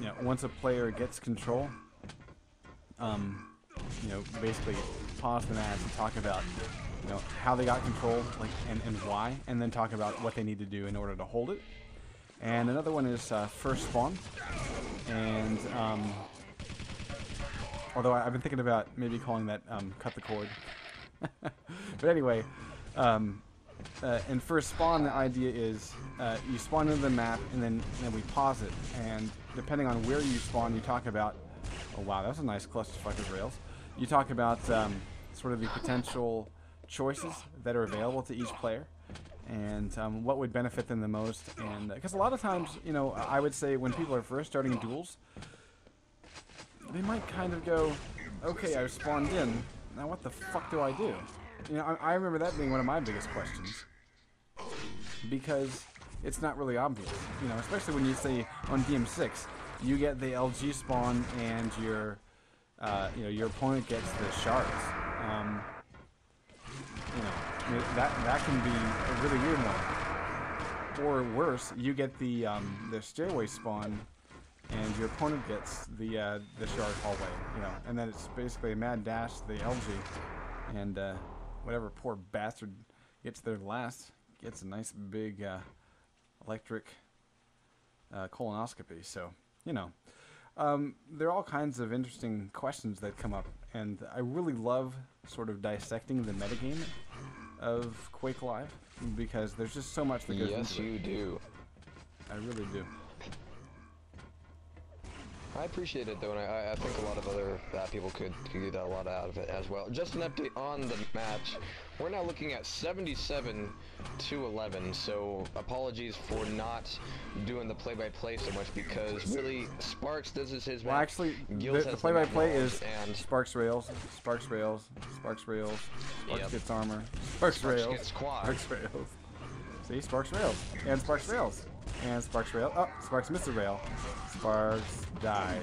you know, once a player gets control, you know, basically pause the match and talk about, you know, how they got control, like, and why, and then talk about what they need to do in order to hold it. And another one is first spawn, and although I've been thinking about maybe calling that cut the cord. But anyway, in first spawn, the idea is you spawn into the map, and then we pause it, and depending on where you spawn, you talk about, oh wow, that's a nice clusterfuck of rails. You talk about sort of the potential choices that are available to each player, and what would benefit them the most. And because a lot of times, you know, I would say when people are first starting duels, they might kind of go, okay, I've spawned in, now what the fuck do I do? You know, I remember that being one of my biggest questions, because it's not really obvious, you know, especially when you say on DM6, you get the LG spawn and your, you know, your opponent gets the shards. You know, that can be a really weird one. Or worse, you get the stairway spawn, and your opponent gets the shard hallway. You know, and then it's basically a mad dash to the LG, and whatever poor bastard gets there last gets a nice big electric colonoscopy. So, you know, there are all kinds of interesting questions that come up, and I really love sort of dissecting the metagame of Quake Live, because there's just so much that goes into it. Yes, you do. I really do. I appreciate it though, and I think a lot of other people could get a lot out of it as well. Just an update on the match. We're now looking at 77-11, so apologies for not doing the play-by-play so much, because really, Sparks, this is his match. Well, actually, the play-by-play is Sparks rails, Sparks rails, Sparks rails, Sparks gets armor, Sparks rails, gets quad. Sparks rails. See, Sparks rails, and Sparks rails, and Sparks rail. Oh, Sparks missed a rail. Sparks dies.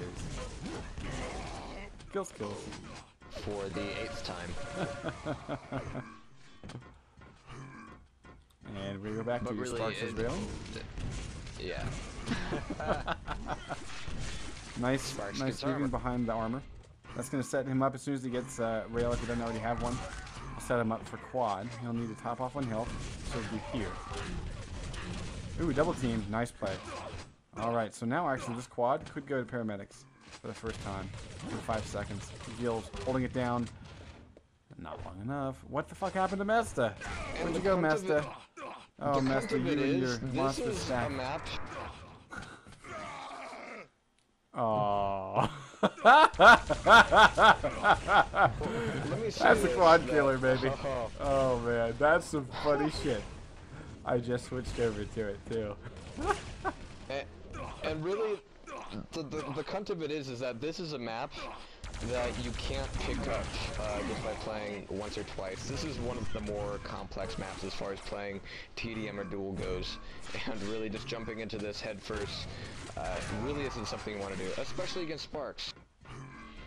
Kills. For the 8th time. And we go back to really, Sparks' railing. Yeah. Nice weaving behind the armor. That's going to set him up as soon as he gets rail, if he doesn't already have one. I'll set him up for quad. He'll need to top off on health, so it'll be here. Ooh, double team. Nice play. Alright, so now actually this quad could go to paramedics for the first time in 5 seconds. Gil's holding it down. Not long enough. What the fuck happened to Mesta? Where'd you go, Mesta? Oh, Mesta, you and your monster stack. Aww. That's a quad killer, baby. Oh man, that's some funny shit. I just switched over to it too. And really, the cunt of it is that this is a map that you can't pick up just by playing once or twice. This is one of the more complex maps as far as playing TDM or duel goes, and really just jumping into this head first really isn't something you want to do, especially against Sparks.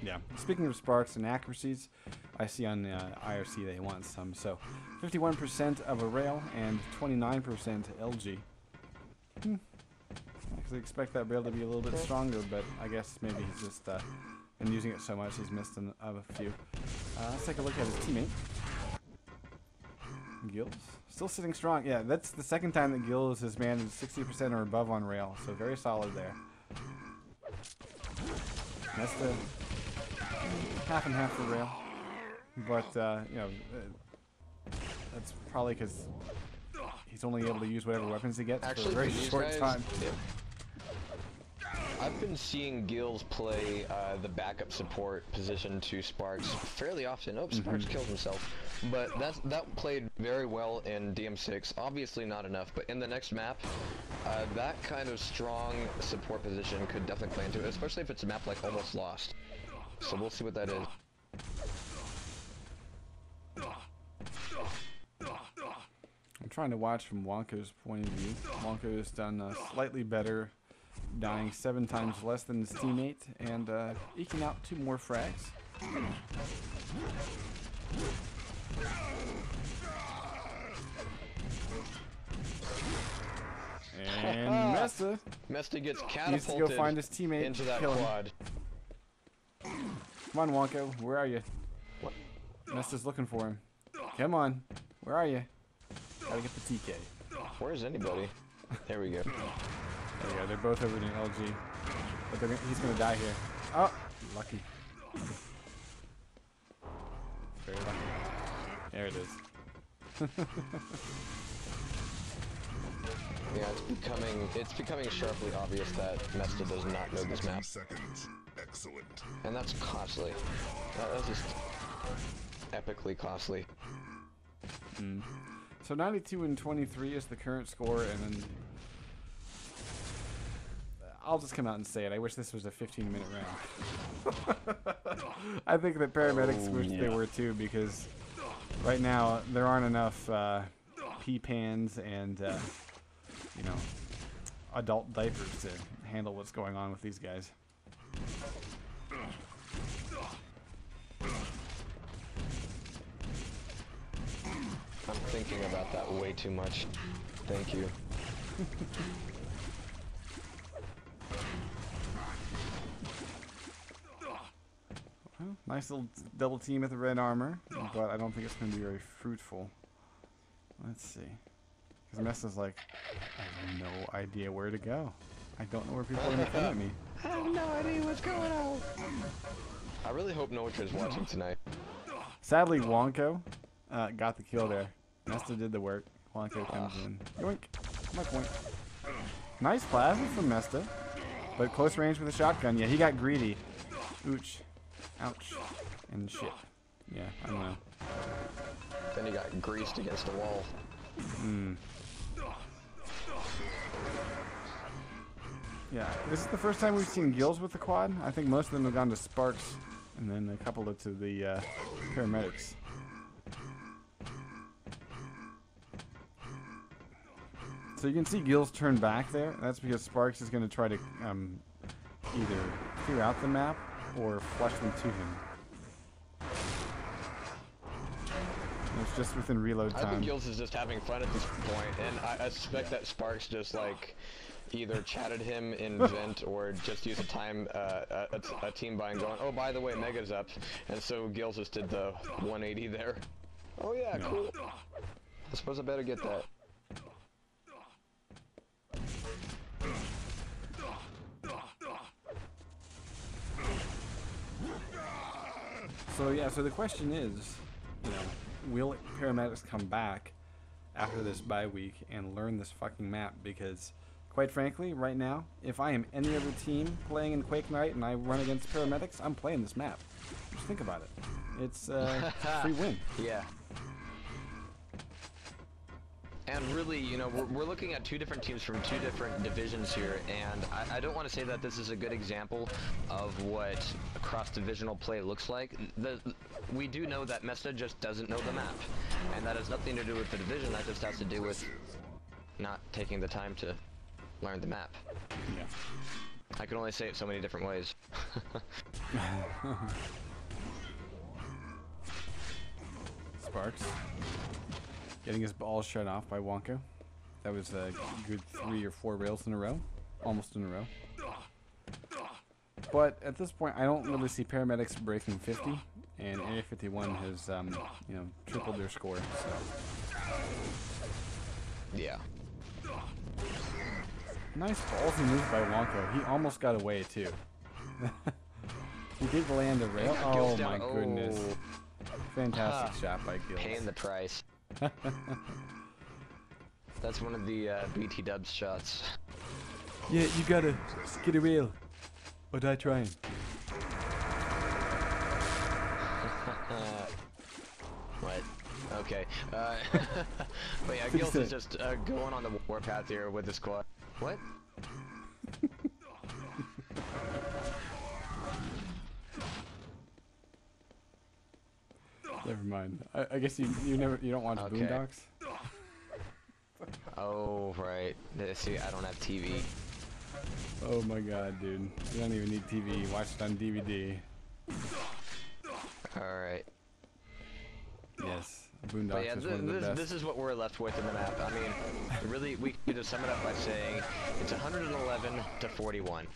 Yeah, speaking of Sparks and accuracies, I see on IRC they want some, so 51% of a rail and 29% LG. I actually expect that rail to be a little bit stronger, but I guess maybe he's just been using it so much he's missed a few. Let's take a look at his teammate. Gills, still sitting strong. Yeah, that's the second time that Gills has managed 60% or above on rail, so very solid there. That's the half and half for rail, but you know, that's probably because he's only able to use whatever weapons he gets for a very short time. I've been seeing Gills play the backup support position to Sparks fairly often. Oh, Sparks killed himself. But that played very well in DM6. Obviously not enough, but in the next map, that kind of strong support position could definitely play into it, especially if it's a map like Almost Lost. So we'll see what that is. I'm trying to watch from Wonko's point of view. Wonko has done slightly better, dying 7 times less than his teammate, and eking out 2 more frags. And Mesta Mesta gets needs catapulted to go find his teammate. into that Kill him. quad. Come on, Wonko. Where are you? What? Mesta's looking for him. Come on. Where are you? Gotta get the TK. Where's anybody? There we go. There we go. They're both over in LG. But he's gonna die here. Oh, lucky. Very lucky. There it is. Yeah, it's becoming sharply obvious that Mesta does not know this map. Seconds. Excellent. And that's costly. That's just epically costly. So 92 and 23 is the current score, and then I'll just come out and say it. I wish this was a 15-minute round. I think that paramedics wish they were too, because right now there aren't enough P-pans and you know, adult diapers to handle what's going on with these guys. I'm thinking about that way too much. Thank you. Well, nice little double team with the red armor, but I don't think it's going to be very fruitful. Let's see. Because Mesta's like, I have no idea where to go. I don't know where people are going to come at me. I have no idea what's going on. I really hope Notra's watching tonight. Sadly, Wonko got the kill there. Mesta did the work. Wonko comes in. Yoink. My point. Nice plasma from Mesta. But close range with a shotgun. Yeah, he got greedy. Ooch. Ouch. And shit. Yeah, I don't know. Then he got greased against the wall. Yeah, this is the first time we've seen Gills with the quad. I think most of them have gone to Sparks, and then a couple to the paramedics. So you can see Gills turn back there. That's because Sparks is going to try to either clear out the map or flush them to him. And it's just within reload time. I think Gills is just having fun at this point, and I suspect that Sparks just like either chatted him in vent or just used a team bind going, oh, by the way, Mega's up, and so Gills just did the 180 there. Oh yeah, cool. I suppose I better get that. So yeah, so the question is, you know, will paramedics come back after this bye week and learn this fucking map? Because quite frankly, right now, if I am any other team playing in QuakeNight and I run against paramedics, I'm playing this map. Just think about it. It's a free win. Yeah. And really, you know, we're looking at two different teams from two different divisions here, and I don't want to say that this is a good example of what a cross-divisional play looks like. We do know that Mesta just doesn't know the map, and that has nothing to do with the division. That just has to do with not taking the time to learn the map. Yeah. I can only say it so many different ways. Sparks getting his balls shut off by Wonko. That was a good 3 or 4 rails in a row. Almost in a row. But at this point, I don't really see paramedics breaking 50, and A51 has, you know, tripled their score. So. Yeah. Nice ballsy move by Wonko. He almost got away too. He did land a rail. Oh my goodness! Fantastic shot by Gills. Paying the price. That's one of the BT Dubs shots. Yeah, you gotta get a rail, or die trying. What? Okay. But yeah, Gills is just going on the warpath here with the squad. What? Never mind. I guess you don't watch Okay. Boondocks. Oh right. See, I don't have TV. Oh my god, dude! You don't even need TV. Watch it on DVD. All right. Yes, Boondocks But yeah, is one of the best. this is what we're left with in the map. I mean, really, we could just sum it up by saying it's 111 to 41.